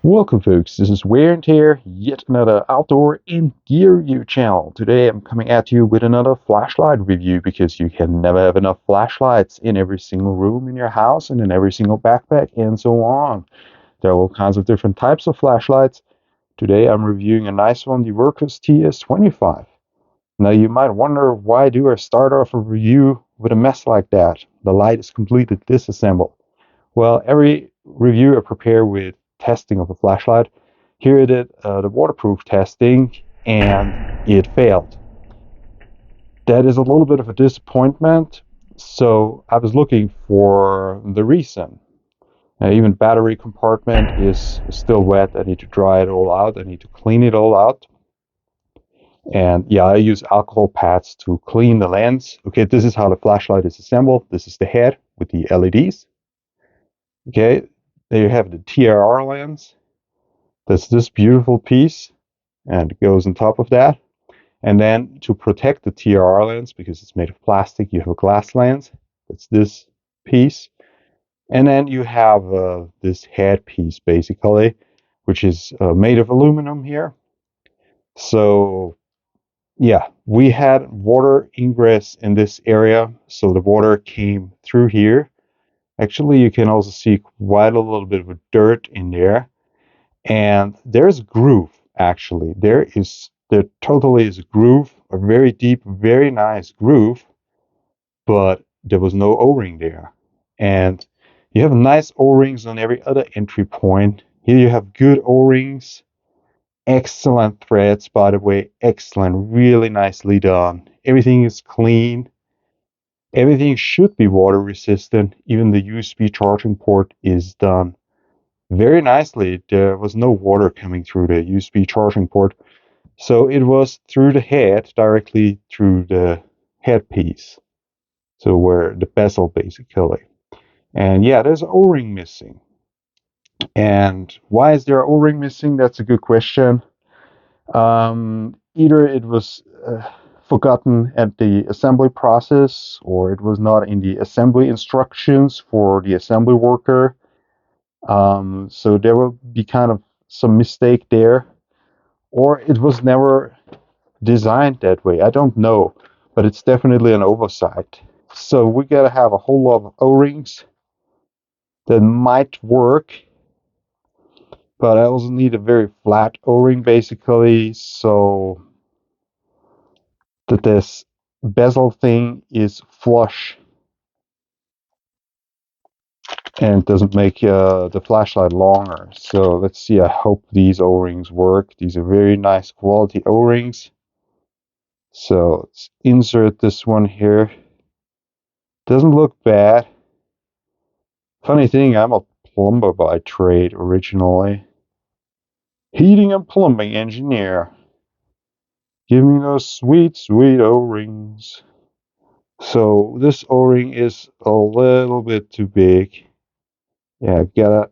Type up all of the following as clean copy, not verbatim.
Welcome folks, this is Wear and Tear, yet another outdoor and gear review channel. Today I'm coming at you with another flashlight review because you can never have enough flashlights in every single room in your house and in every single backpack and so on. There are all kinds of different types of flashlights. Today I'm reviewing a nice one, the Wurkkos TS25. Now you might wonder, why do I start off a review with a mess like that? The light is completely disassembled. Well, every review I prepare with testing of a flashlight. Here I did the waterproof testing and it failed. That is a little bit of a disappointment. So I was looking for the reason. Even battery compartment is still wet. I need to dry it all out. I need to clean it all out. And yeah, I use alcohol pads to clean the lens. Okay, this is how the flashlight is assembled. This is the head with the LEDs. Okay, there you have the TRR lens. That's this beautiful piece, and it goes on top of that. And then to protect the TRR lens, because it's made of plastic, you have a glass lens. That's this piece. And then you have this head piece, basically, which is made of aluminum here. So yeah, we had water ingress in this area, so the water came through here. Actually, you can also see quite a little bit of dirt in there. And there's a groove, actually. There totally is a groove, a very deep, very nice groove, but there was no O-ring there. And you have nice O-rings on every other entry point. Here you have good O-rings, excellent threads, by the way, excellent, really nicely done. Everything is clean. Everything should be water resistant. Even the USB charging port is done very nicely. There was no water coming through the USB charging port. So it was through the head, directly through the headpiece. So where the bezel basically. And yeah, there's an O-ring missing. And why is there an O-ring missing? That's a good question. Either it was forgotten at the assembly process, or it was not in the assembly instructions for the assembly worker. So there will be kind of some mistake there, or it was never designed that way. I don't know, but it's definitely an oversight. So we gotta have a whole lot of O-rings that might work, but I also need a very flat O-ring basically, so that this bezel thing is flush and doesn't make the flashlight longer. So let's see, I hope these O-rings work. These are very nice quality O-rings. So let's insert this one here. Doesn't look bad. Funny thing, I'm a plumber by trade originally. Heating and plumbing engineer. Give me those sweet, sweet O-rings. So this O-ring is a little bit too big. Yeah, gotta,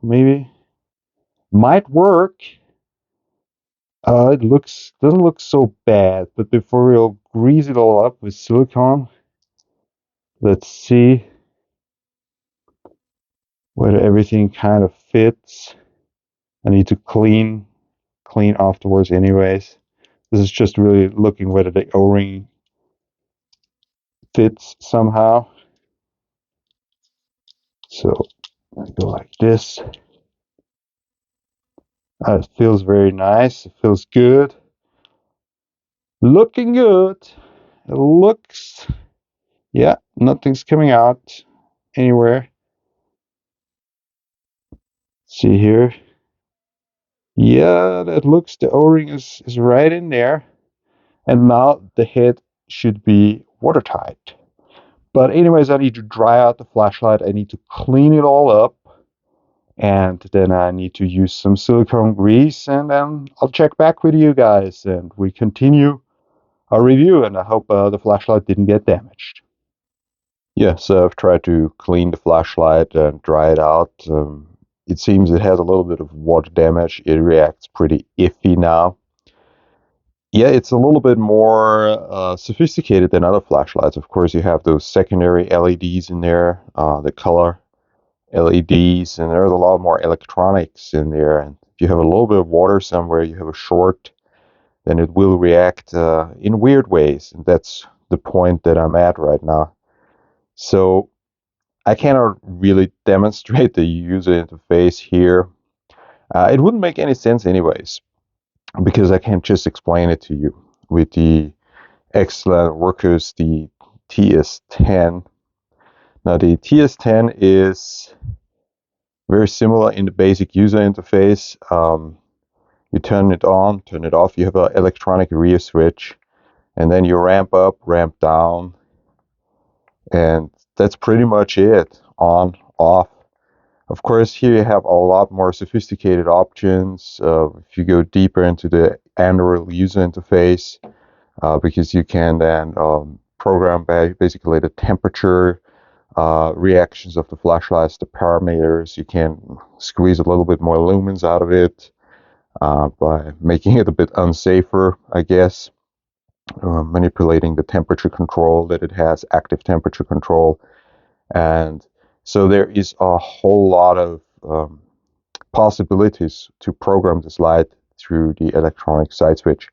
maybe. Might work. It doesn't look so bad, but before we'll grease it all up with silicone, let's see whether everything kind of fits. I need to clean afterwards anyways. This is just really looking whether the O-ring fits somehow. So I go like this. It feels very nice. It feels good. Looking good. It looks, yeah, nothing's coming out anywhere. See here. Yeah, that looks, the O-ring is right in there. And now the head should be watertight. But anyways, I need to dry out the flashlight. I need to clean it all up. And then I need to use some silicone grease, and then I'll check back with you guys and we continue our review, and I hope the flashlight didn't get damaged. Yeah, so I've tried to clean the flashlight and dry it out. It seems it has a little bit of water damage. It reacts pretty iffy now. Yeah, it's a little bit more sophisticated than other flashlights. Of course, you have those secondary LEDs in there, the color LEDs, and there's a lot more electronics in there. And if you have a little bit of water somewhere, you have a short, then it will react in weird ways. And that's the point that I'm at right now. So I cannot really demonstrate the user interface here. It wouldn't make any sense anyways, because I can't just explain it to you with the excellent Wurkkos, the TS10. Now the TS10 is very similar in the basic user interface. You turn it on, turn it off. You have an electronic rear switch, and then you ramp up, ramp down, and that's pretty much it. On, off. Of course, here you have a lot more sophisticated options. If you go deeper into the Android user interface, because you can then program basically the temperature, reactions of the flashlights, the parameters. You can squeeze a little bit more lumens out of it by making it a bit unsafer, I guess. Manipulating the temperature control that it has, active temperature control. And so there is a whole lot of possibilities to program this light through the electronic side switch.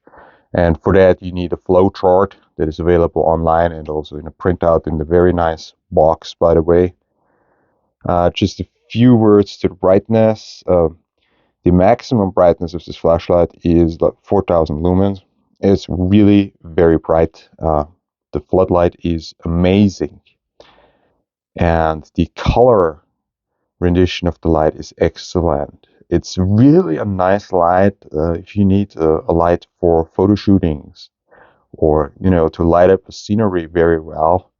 And for that, you need a flow chart that is available online and also in a printout in the very nice box, by the way. Just a few words to the brightness. The maximum brightness of this flashlight is like 4,000 lumens. It's really very bright. The floodlight is amazing. And the color rendition of the light is excellent. It's really a nice light if you need a light for photo shootings or, to light up a scenery very well,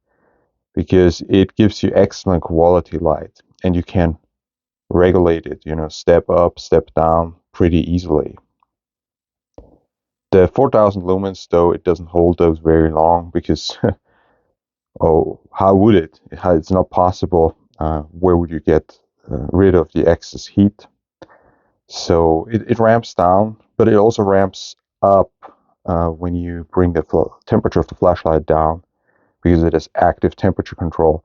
because it gives you excellent quality light and you can regulate it, step up, step down pretty easily. The 4,000 lumens, though, it doesn't hold those very long because, oh, how would it? It's not possible. Where would you get rid of the excess heat? So it ramps down, but it also ramps up when you bring the temperature of the flashlight down, because it has active temperature control.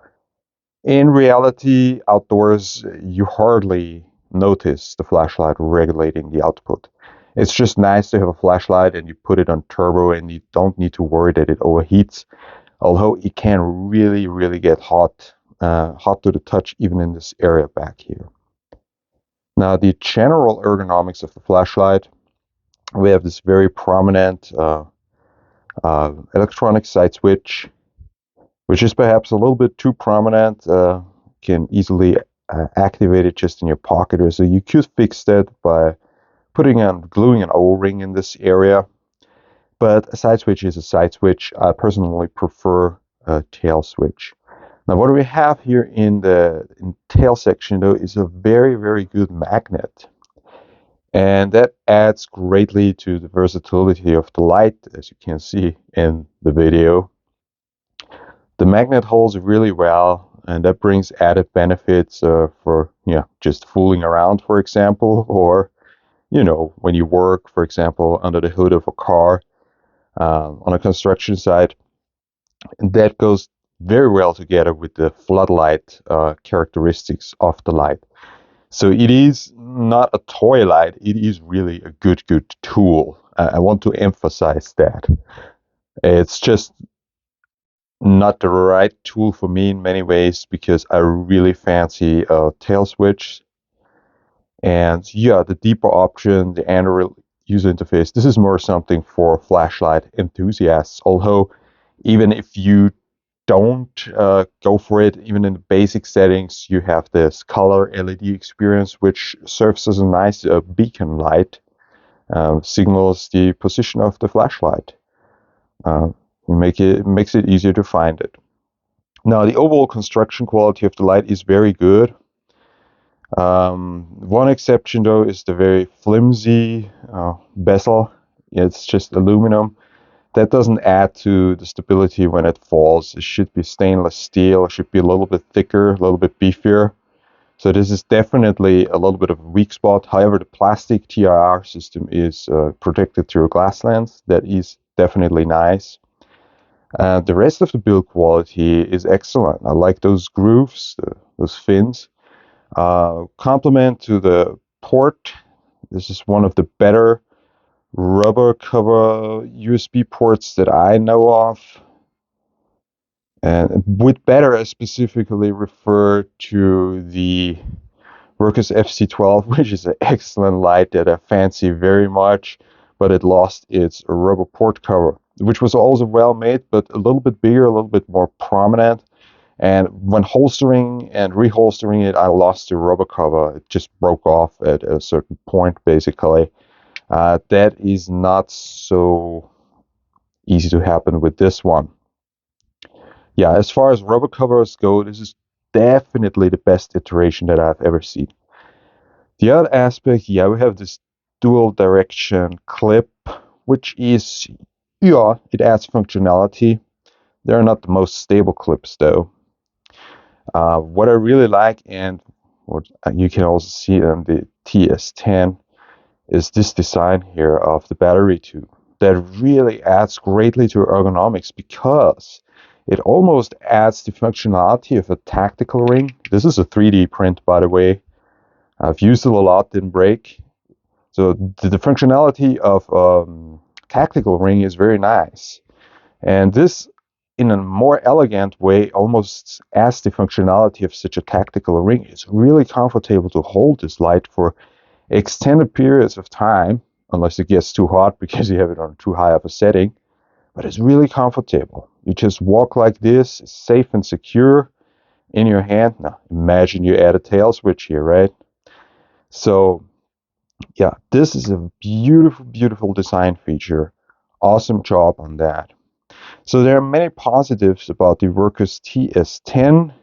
In reality, outdoors, you hardly notice the flashlight regulating the output. It's just nice to have a flashlight and you put it on turbo and you don't need to worry that it overheats, although it can really, really get hot, hot to the touch even in this area back here. Now, the general ergonomics of the flashlight, we have this very prominent electronic side switch, which is perhaps a little bit too prominent. Can easily activate it just in your pocket, or so you could fix that by gluing an O-ring in this area. But a side switch is a side switch. I personally prefer a tail switch. Now, what we have here in the tail section, though, is a very, very good magnet. And that adds greatly to the versatility of the light, as you can see in the video. The magnet holds really well, and that brings added benefits for just fooling around, for example, or when you work, for example, under the hood of a car on a construction site. And that goes very well together with the floodlight characteristics of the light. So it is not a toy light, it is really a good tool. I want to emphasize that. It's just not the right tool for me in many ways, because I really fancy a tail switch. And yeah, the deeper option, the Android user interface, this is more something for flashlight enthusiasts. Although, even if you don't go for it, even in the basic settings, you have this color LED experience, which serves as a nice beacon light, signals the position of the flashlight. Makes it easier to find it. Now, the overall construction quality of the light is very good. One exception, though, is the very flimsy bezel. It's just aluminum. That doesn't add to the stability when it falls. It should be stainless steel. It should be a little bit thicker, a little bit beefier. So this is definitely a little bit of a weak spot. However, the plastic TIR system is protected through a glass lens. That is definitely nice. The rest of the build quality is excellent. I like those grooves, those fins. Compliment to the port. This is one of the better rubber cover USB ports that I know of. And with better, I specifically refer to the Wurkkos FC12, which is an excellent light that I fancy very much, but it lost its rubber port cover, which was also well made, but a little bit bigger, a little bit more prominent. And when holstering and reholstering it, I lost the rubber cover. It just broke off at a certain point, basically. That is not so easy to happen with this one. Yeah, as far as rubber covers go, this is definitely the best iteration that I've ever seen. The other aspect, yeah, we have this dual direction clip, which is, yeah, it adds functionality. They're not the most stable clips though. What I really like, and what you can also see on the TS10, is this design here of the battery tube that really adds greatly to ergonomics because it almost adds the functionality of a tactical ring. This is a 3D print, by the way. I've used it a lot, didn't break. So the functionality of tactical ring is very nice. And this, in a more elegant way, almost adds the functionality of such a tactical ring. It's really comfortable to hold this light for extended periods of time, unless it gets too hot because you have it on too high of a setting. But it's really comfortable. You just walk like this, it's safe and secure in your hand. Now, imagine you add a tail switch here, right? So, yeah, this is a beautiful, beautiful design feature. Awesome job on that. So there are many positives about the Wurkkos TS10.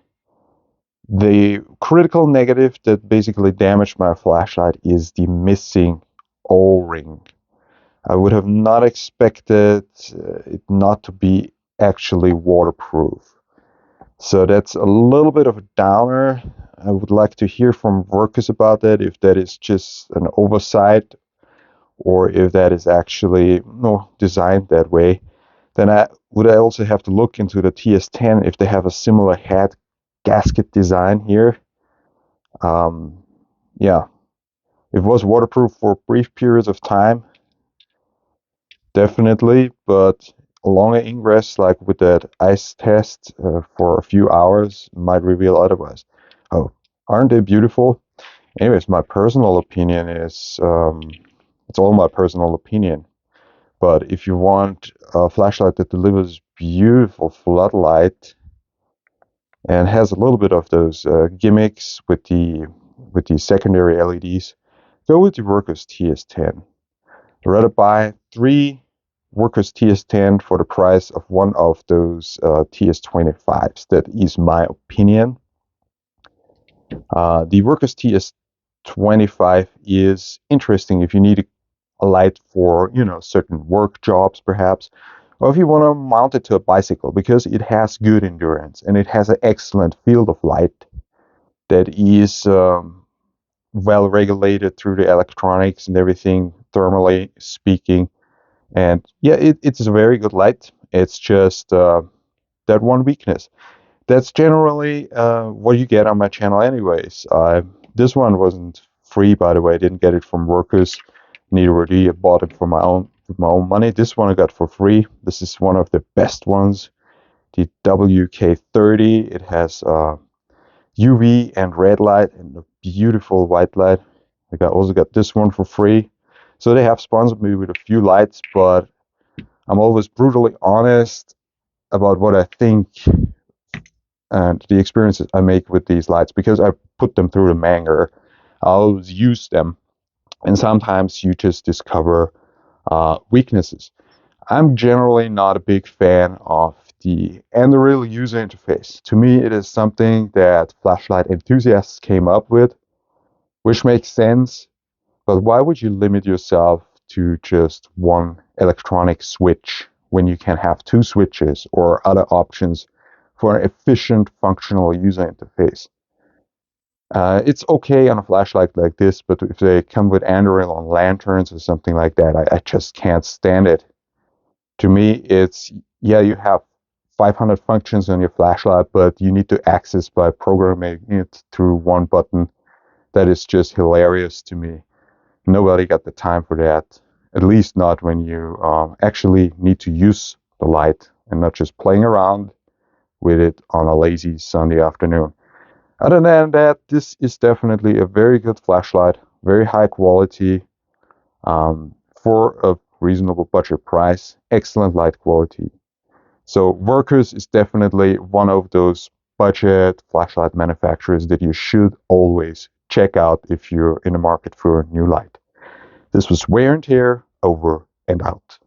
The critical negative that basically damaged my flashlight is the missing O-ring. I would have not expected it not to be actually waterproof. So that's a little bit of a downer. I would like to hear from Wurkkos about that, if that is just an oversight or if that is actually designed that way. Then I also have to look into the TS10 if they have a similar head gasket design here. Yeah, it was waterproof for brief periods of time, definitely, but a longer ingress, like with that ice test for a few hours, might reveal otherwise. Oh, aren't they beautiful? Anyways, my personal opinion is it's all my personal opinion. But if you want a flashlight that delivers beautiful floodlight and has a little bit of those gimmicks with the secondary LEDs, go with the Wurkkos TS10. I'd rather buy 3 Wurkkos TS10 for the price of one of those TS25s. That is my opinion. The Wurkkos TS25 is interesting if you need a light for, certain work jobs perhaps, or if you want to mount it to a bicycle, because it has good endurance and it has an excellent field of light that is well regulated through the electronics and everything, thermally speaking. And yeah, it's a very good light. It's just that one weakness. That's generally what you get on my channel anyways. This one wasn't free, by the way. I didn't get it from Wurkkos. Neither did he. I bought it for my own money. This one I got for free. This is one of the best ones. The WK30. It has UV and red light and a beautiful white light. I also got this one for free. So they have sponsored me with a few lights, but I'm always brutally honest about what I think and the experiences I make with these lights, because I put them through the manger. I always use them, and sometimes you just discover weaknesses. I'm generally not a big fan of the Android user interface. To me, it is something that flashlight enthusiasts came up with, which makes sense. But why would you limit yourself to just one electronic switch when you can have 2 switches or other options for an efficient, functional user interface? It's okay on a flashlight like this, but if they come with Android on lanterns or something like that, I just can't stand it. To me, it's, yeah, you have 500 functions on your flashlight, but you need to access by programming it through one button. That is just hilarious to me. Nobody got the time for that, at least not when you actually need to use the light and not just playing around with it on a lazy Sunday afternoon. Other than that, this is definitely a very good flashlight, very high quality, for a reasonable budget price, excellent light quality. So Wurkkos is definitely one of those budget flashlight manufacturers that you should always check out if you're in the market for a new light. This was Wear and Tear, over and out.